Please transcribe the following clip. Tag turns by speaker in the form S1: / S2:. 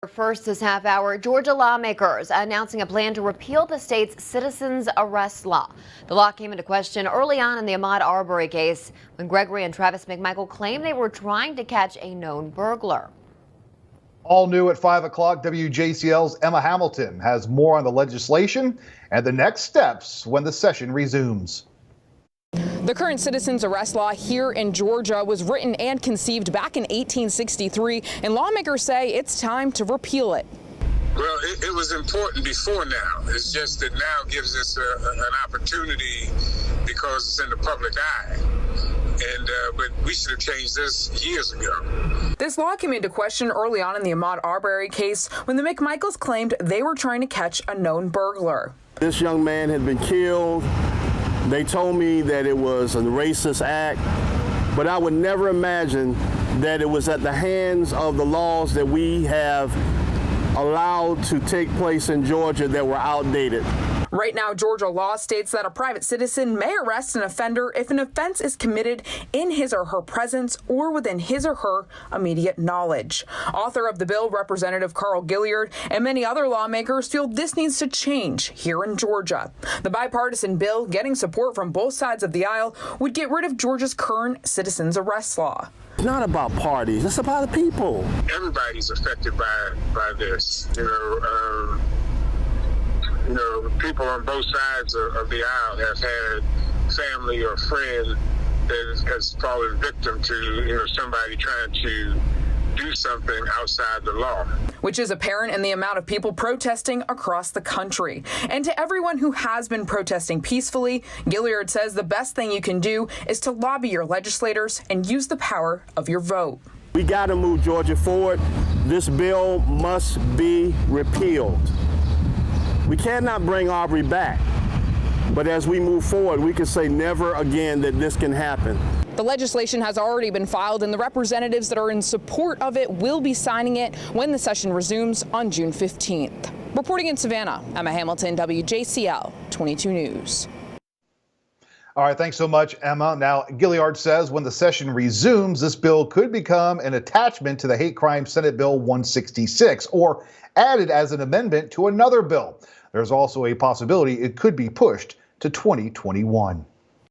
S1: First this half hour, Georgia lawmakers announcing a plan to repeal the state's citizens arrest law. The law came into question early on in the Ahmaud Arbery case when Gregory and Travis McMichael claimed they were trying to catch a known burglar.
S2: All new at 5 o'clock, WJCL's Emma Hamilton has more on the legislation and the next steps when the session resumes.
S3: The current citizens arrest law here in Georgia was written and conceived back in 1863, and lawmakers say it's time to repeal it.
S4: Well, it was important before now. It's just that now gives us an opportunity because it's in the public eye. But we should have changed this years ago.
S3: This law came into question early on in the Ahmaud Arbery case when the McMichaels claimed they were trying to catch a known burglar.
S5: This young man had been killed. They told me that it was a racist act, but I would never imagine that it was at the hands of the laws that we have allowed to take place in Georgia that were outdated.
S3: Right now, Georgia law states that a private citizen may arrest an offender if an offense is committed in his or her presence or within his or her immediate knowledge. Author of the bill, Representative Carl Gilliard, and many other lawmakers feel this needs to change here in Georgia. The bipartisan bill, getting support from both sides of the aisle, would get rid of Georgia's current citizens arrest law.
S5: It's not about parties, it's about the people.
S4: Everybody's affected by this. People on both sides of the aisle have had family or friend that has fallen victim to, somebody trying to do something outside the law.
S3: Which is apparent in the amount of people protesting across the country. And to everyone who has been protesting peacefully, Gilliard says the best thing you can do is to lobby your legislators and use the power of your vote.
S5: We got to move Georgia forward. This bill must be repealed. We cannot bring Arbery back, but as we move forward, we can say never again that this can happen.
S3: The legislation has already been filed, and the representatives that are in support of it will be signing it when the session resumes on June 15th. Reporting in Savannah, Emma Hamilton, WJCL 22 News.
S2: All right, thanks so much, Emma. Now, Gilliard says when the session resumes, this bill could become an attachment to the Hate Crime Senate Bill 166 or added as an amendment to another bill. There's also a possibility it could be pushed to 2021.